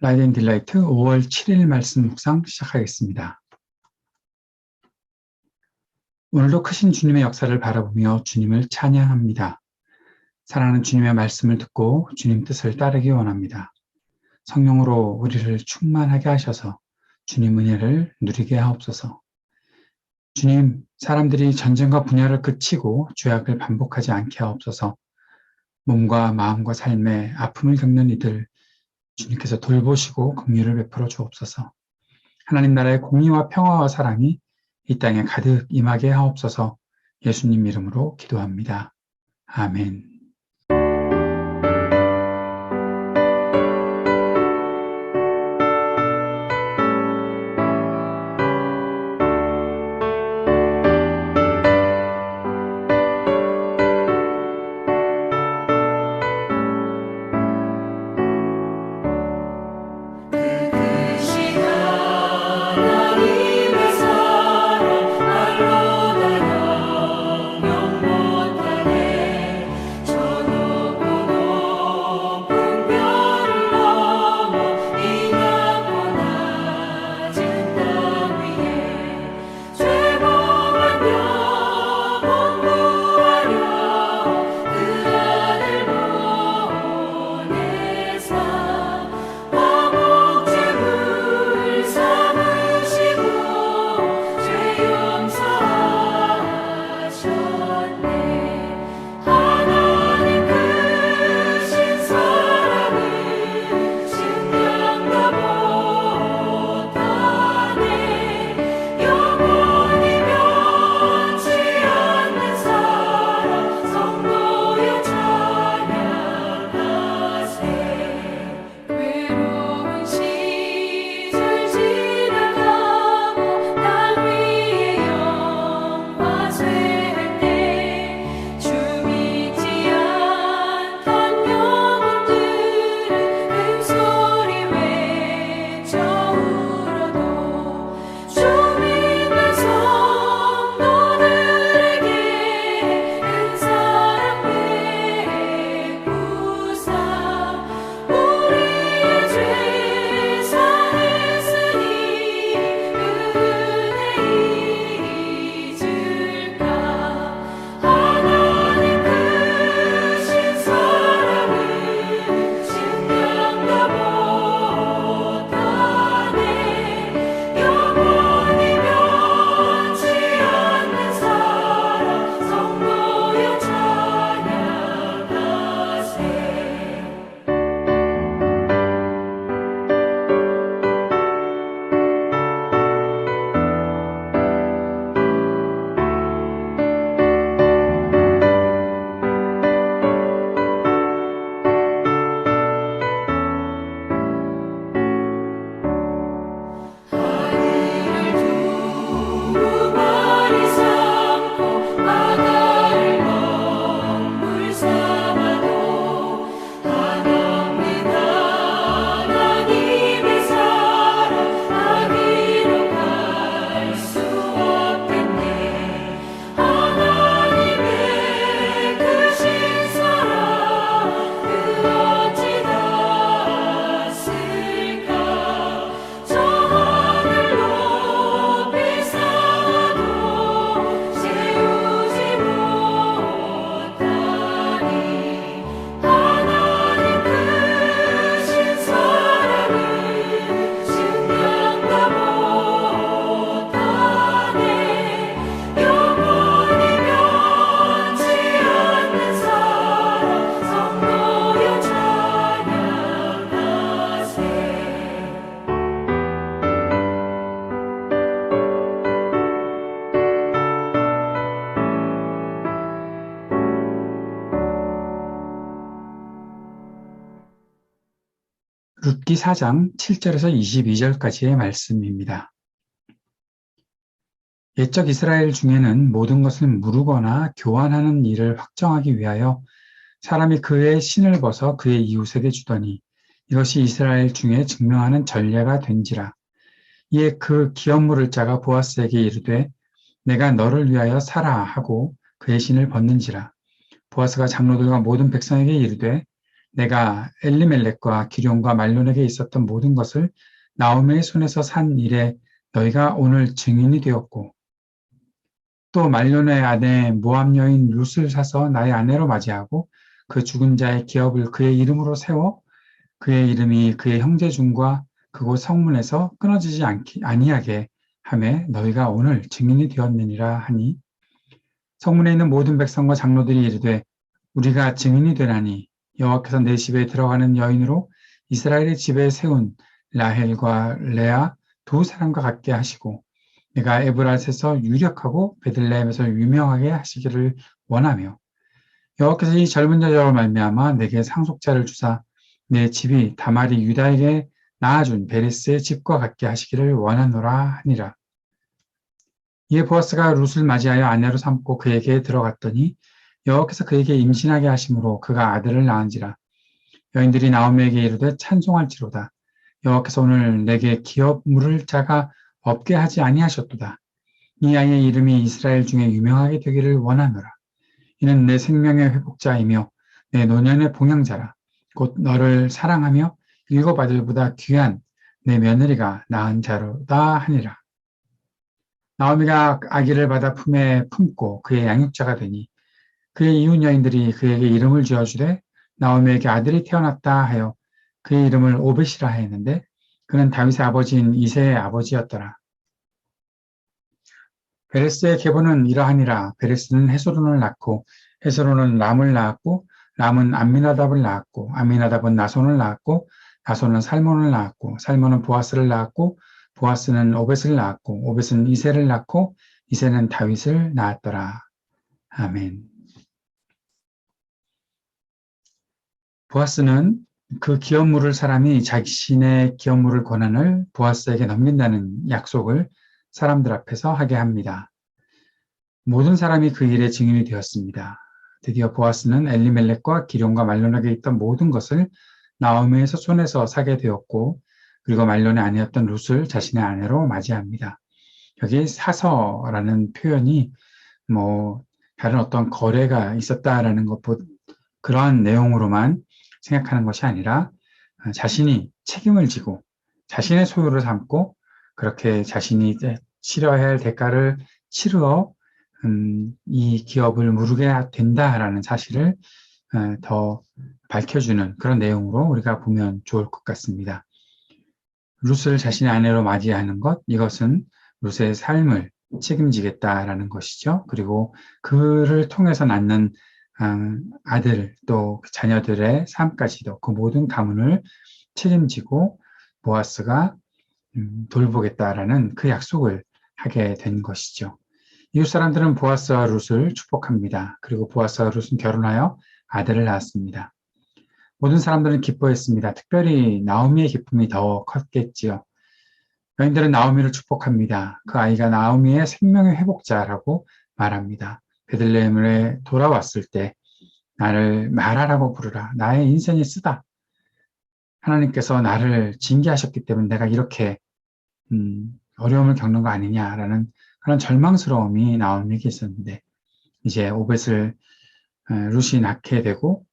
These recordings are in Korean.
라이트 앤 딜라이트 5월 7일 말씀 묵상 시작하겠습니다. 오늘도 크신 주님의 역사를 바라보며 주님을 찬양합니다. 사랑하는 주님의 말씀을 듣고 주님 뜻을 따르기 원합니다. 성령으로 우리를 충만하게 하셔서 주님 은혜를 누리게 하옵소서. 주님, 사람들이 전쟁과 분열을 그치고 죄악을 반복하지 않게 하옵소서. 몸과 마음과 삶에 아픔을 겪는 이들 주님께서 돌보시고 긍휼을 베풀어 주옵소서. 하나님 나라의 공의와 평화와 사랑이 이 땅에 가득 임하게 하옵소서. 예수님 이름으로 기도합니다. 아멘. 룻기 4장 7절에서 22절까지의 말씀입니다. 옛적 이스라엘 중에는 모든 것을 무르거나 교환하는 일을 확정하기 위하여 사람이 그의 신을 벗어 그의 이웃에게 주더니 이것이 이스라엘 중에 증명하는 전례가 된지라. 이에 그 기업 물을 자가 보아스에게 이르되 내가 너를 위하여 사라 하고 그의 신을 벗는지라. 보아스가 장로들과 모든 백성에게 이르되 내가 엘리멜렉과 기럯과 말론에게 있었던 모든 것을 나오미의 손에서 산 일에 너희가 오늘 증인이 되었고 또 말론의 아내 모압 여인 룻을 사서 나의 아내로 맞이하고 그 죽은 자의 기업을 그의 이름으로 세워 그의 이름이 그의 형제 중과 그곳 성문에서 끊어지지 아니하게 하매 너희가 오늘 증인이 되었느니라 하니 성문에 있는 모든 백성과 장로들이 이르되 우리가 증인이 되나니 여호와께서 내 집에 들어가는 여인으로 이스라엘의 집에 세운 라헬과 레아 두 사람과 같게 하시고 내가 에브라스에서 유력하고 베들레헴에서 유명하게 하시기를 원하며 여호와께서 이 젊은 여자로 말미암아 내게 상속자를 주사 내 집이 다말이 유다에게 낳아준 베레스의 집과 같게 하시기를 원하노라 하니라. 이에 보아스가 룻을 맞이하여 아내로 삼고 그에게 들어갔더니 여호와께서 그에게 임신하게 하심으로 그가 아들을 낳은지라. 여인들이 나오미에게 이르되 찬송할지로다. 여호와께서 오늘 내게 기업 물을 자가 없게 하지 아니하셨도다. 이 아이의 이름이 이스라엘 중에 유명하게 되기를 원하노라. 이는 내 생명의 회복자이며 내 노년의 봉양자라. 곧 너를 사랑하며 일곱 아들보다 귀한 내 며느리가 낳은 자로다 하니라. 나오미가 아기를 받아 품에 품고 그의 양육자가 되니 그의 이웃 여인들이 그에게 이름을 지어주되 나오미에게 아들이 태어났다 하여 그의 이름을 오벳이라 했는데 그는 다윗의 아버지인 이새의 아버지였더라. 베레스의 계보는 이러하니라. 베레스는 헤스론을 낳고 헤스론은 람을 낳았고 람은 암미나답을 낳았고 암미나답은 나손을 낳았고 나손은 살몬을 낳았고 살몬은 보아스를 낳았고 보아스는 오벳을 낳았고 오벳은 이새를 낳고 이새는 다윗을 낳았더라. 아멘. 보아스는 그 기업 물을 사람이 자신의 기업 물을 권한을 보아스에게 넘긴다는 약속을 사람들 앞에서 하게 합니다. 모든 사람이 그 일에 증인이 되었습니다. 드디어 보아스는 엘리멜렉과 기럯과 말론에게 있던 모든 것을 나오미에서 손에서 사게 되었고 그리고 말론의 아내였던 룻을 자신의 아내로 맞이합니다. 여기 사서라는 표현이 다른 어떤 거래가 있었다라는 것보다 그러한 내용으로만 생각하는 것이 아니라 자신이 책임을 지고 자신의 소유를 삼고 그렇게 자신이 치러야 할 대가를 치르어 이 기업을 무르게 된다라는 사실을 더 밝혀주는 그런 내용으로 우리가 보면 좋을 것 같습니다. 룻을 자신의 아내로 맞이하는 것, 이것은 룻의 삶을 책임지겠다라는 것이죠. 그리고 그를 통해서 낳는 아들 또 자녀들의 삶까지도 그 모든 가문을 책임지고 보아스가 돌보겠다라는 그 약속을 하게 된 것이죠. 이웃 사람들은 보아스와 룻을 축복합니다. 그리고 보아스와 룻은 결혼하여 아들을 낳았습니다. 모든 사람들은 기뻐했습니다. 특별히 나오미의 기쁨이 더 컸겠지요. 여인들은 나오미를 축복합니다. 그 아이가 나오미의 생명의 회복자라고 말합니다. 베들레헴에 돌아왔을 때 나를 마라라고 부르라. 나의 인생이 쓰다. 하나님께서 나를 징계하셨기 때문에 내가 이렇게 어려움을 겪는 거 아니냐라는 그런 절망스러움이 나오미에게 있었는데 이제 오벳을 룻이 낳게 되고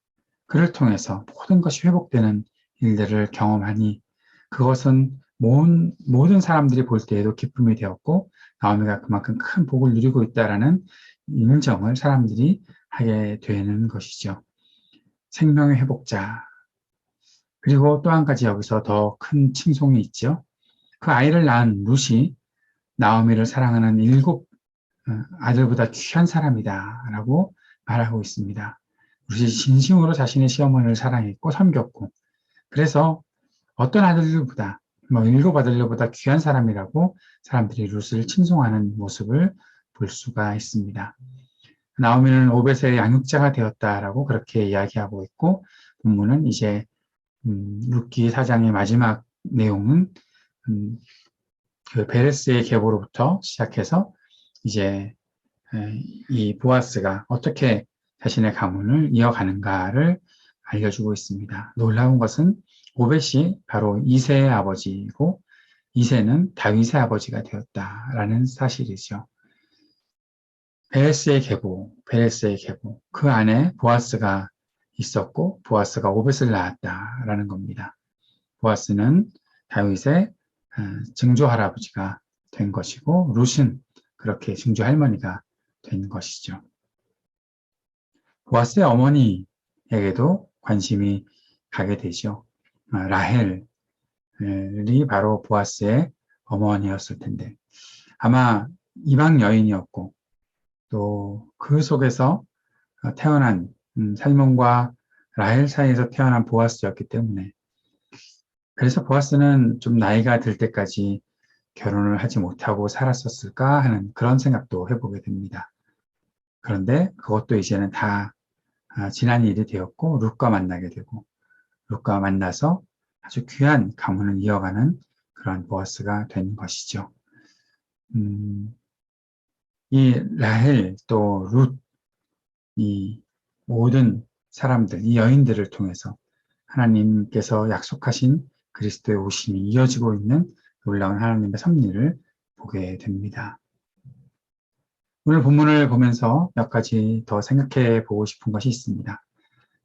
그를 통해서 모든 것이 회복되는 일들을 경험하니 그것은 모든 사람들이 볼 때에도 기쁨이 되었고 나오미가 그만큼 큰 복을 누리고 있다라는 인정을 사람들이 하게 되는 것이죠. 생명의 회복자. 그리고 또 한 가지 여기서 더 큰 칭송이 있죠. 그 아이를 낳은 룻이 나오미를 사랑하는 7 아들보다 귀한 사람이다 라고 말하고 있습니다. 룻이 진심으로 자신의 시어머니를 사랑했고 섬겼고 그래서 어떤 아들들보다 7 아들들보다 귀한 사람이라고 사람들이 룻을 칭송하는 모습을 볼 수가 있습니다. 나오미는 오벳의 양육자가 되었다라고 그렇게 이야기하고 있고 본문은 이제 룻기 4장의 마지막 내용은 그 베레스의 계보로부터 시작해서 이제 이 보아스가 어떻게 자신의 가문을 이어가는가를 알려주고 있습니다. 놀라운 것은 오벳이 바로 이새의 아버지이고 이새는 다윗의 아버지가 되었다라는 사실이죠. 베레스의 계보, 그 안에 보아스가 있었고 보아스가 오벳을 낳았다라는 겁니다. 보아스는 다윗의 증조 할아버지가 된 것이고 룻은 그렇게 증조 할머니가 된 것이죠. 보아스의 어머니에게도 관심이 가게 되죠. 라헬이 바로 보아스의 어머니였을 텐데 아마 이방 여인이었고 또 그 속에서 태어난 살몬과 라헬 사이에서 태어난 보아스였기 때문에 그래서 보아스는 좀 나이가 들 때까지 결혼을 하지 못하고 살았었을까 하는 그런 생각도 해보게 됩니다. 그런데 그것도 이제는 다 지난 일이 되었고 룻과 만나게 되고 룻과 만나서 아주 귀한 가문을 이어가는 그런 보아스가 된 것이죠. 이 라헬 또 룻, 이 모든 사람들, 이 여인들을 통해서 하나님께서 약속하신 그리스도의 오심이 이어지고 있는 놀라운 하나님의 섭리를 보게 됩니다. 오늘 본문을 보면서 몇 가지 더 생각해 보고 싶은 것이 있습니다.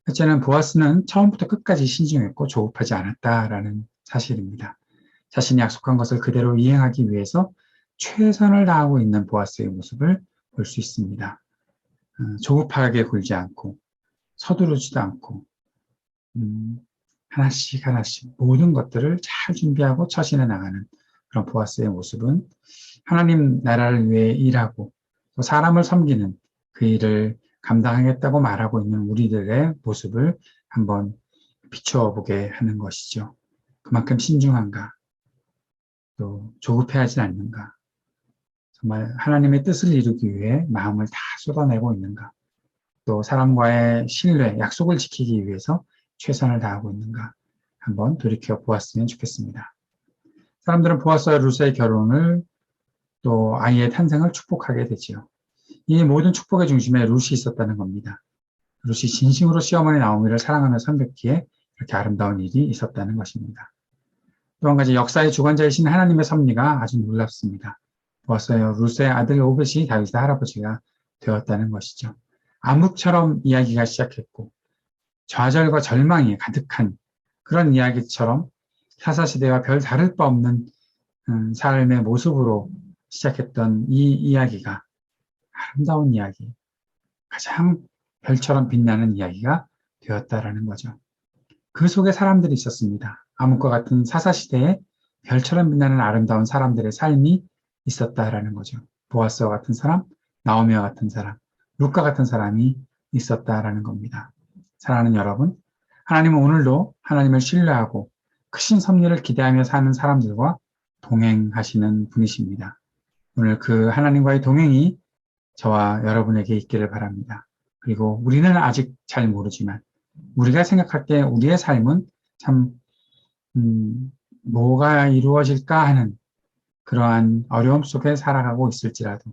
첫째는 보아스는 처음부터 끝까지 신중했고 조급하지 않았다라는 사실입니다. 자신이 약속한 것을 그대로 이행하기 위해서 최선을 다하고 있는 보아스의 모습을 볼 수 있습니다. 조급하게 굴지 않고 서두르지도 않고 하나씩 하나씩 모든 것들을 잘 준비하고 처신해 나가는 그런 보아스의 모습은 하나님 나라를 위해 일하고 또 사람을 섬기는 그 일을 감당하겠다고 말하고 있는 우리들의 모습을 한번 비춰보게 하는 것이죠. 그만큼 신중한가, 또 조급해하지 않는가, 정말 하나님의 뜻을 이루기 위해 마음을 다 쏟아내고 있는가, 또 사람과의 신뢰, 약속을 지키기 위해서 최선을 다하고 있는가 한번 돌이켜 보았으면 좋겠습니다. 사람들은 보아스와 룻의 결혼을 또 아이의 탄생을 축복하게 되지요. 이 모든 축복의 중심에 룻이 있었다는 겁니다. 룻이 진심으로 시어머니 나오미를 사랑하며 섬겼기에 이렇게 아름다운 일이 있었다는 것입니다. 또 한 가지 역사의 주관자이신 하나님의 섭리가 아주 놀랍습니다. 보았어요. 룻의 아들 오벳이 다윗의 할아버지가 되었다는 것이죠. 암흑처럼 이야기가 시작했고 좌절과 절망이 가득한 그런 이야기처럼 사사시대와 별 다를 바 없는 삶의 모습으로 시작했던 이 이야기가 아름다운 이야기, 가장 별처럼 빛나는 이야기가 되었다라는 거죠. 그 속에 사람들이 있었습니다. 암흑과 같은 사사시대에 별처럼 빛나는 아름다운 사람들의 삶이 있었다라는 거죠. 보아스와 같은 사람, 나오미와 같은 사람, 룻과 같은 사람이 있었다라는 겁니다. 사랑하는 여러분, 하나님은 오늘도 하나님을 신뢰하고 크신 섭리를 기대하며 사는 사람들과 동행하시는 분이십니다. 오늘 그 하나님과의 동행이 저와 여러분에게 있기를 바랍니다. 그리고 우리는 아직 잘 모르지만 우리가 생각할 때 우리의 삶은 참 뭐가 이루어질까 하는 그러한 어려움 속에 살아가고 있을지라도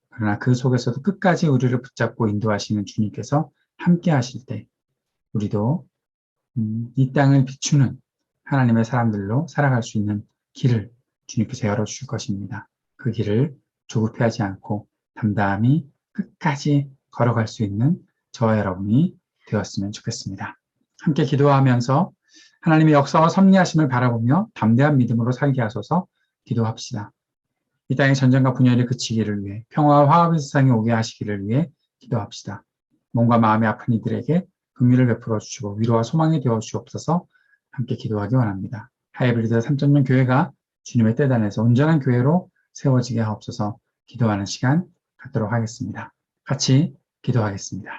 그러나 그 속에서도 끝까지 우리를 붙잡고 인도하시는 주님께서 함께 하실 때 우리도 이 땅을 비추는 하나님의 사람들로 살아갈 수 있는 길을 주님께서 열어주실 것입니다. 그 길을 조급해하지 않고 담담히 끝까지 걸어갈 수 있는 저와 여러분이 되었으면 좋겠습니다. 함께 기도하면서 하나님의 역사와 섭리하심을 바라보며 담대한 믿음으로 살게 하소서 기도합시다. 이 땅의 전쟁과 분열이 그치기를 위해 평화와 화합의 세상이 오게 하시기를 위해 기도합시다. 몸과 마음이 아픈 이들에게 긍휼을 베풀어 주시고 위로와 소망이 되어 주옵소서 함께 기도하기 원합니다. 하이브리드 3.0 교회가 주님의 뜻 안에서 온전한 교회로 세워지게 하옵소서 기도하는 시간 갖도록 하겠습니다. 같이 기도하겠습니다.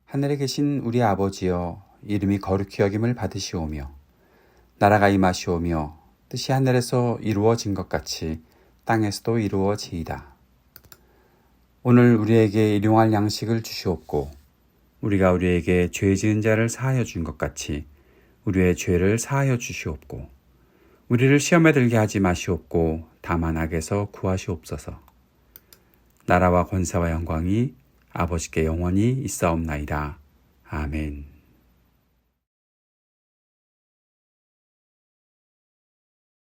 하늘에 계신 우리 아버지여, 이름이 거룩히 여김을 받으시오며 나라가 임하시오며 뜻이 하늘에서 이루어진 것 같이 땅에서도 이루어지이다. 오늘 우리에게 일용할 양식을 주시옵고 우리가 우리에게 죄 지은 자를 사하여 준 것 같이 우리의 죄를 사하여 주시옵고 우리를 시험에 들게 하지 마시옵고 다만 악에서 구하시옵소서. 나라와 권세와 영광이 아버지께 영원히 있사옵나이다. 아멘.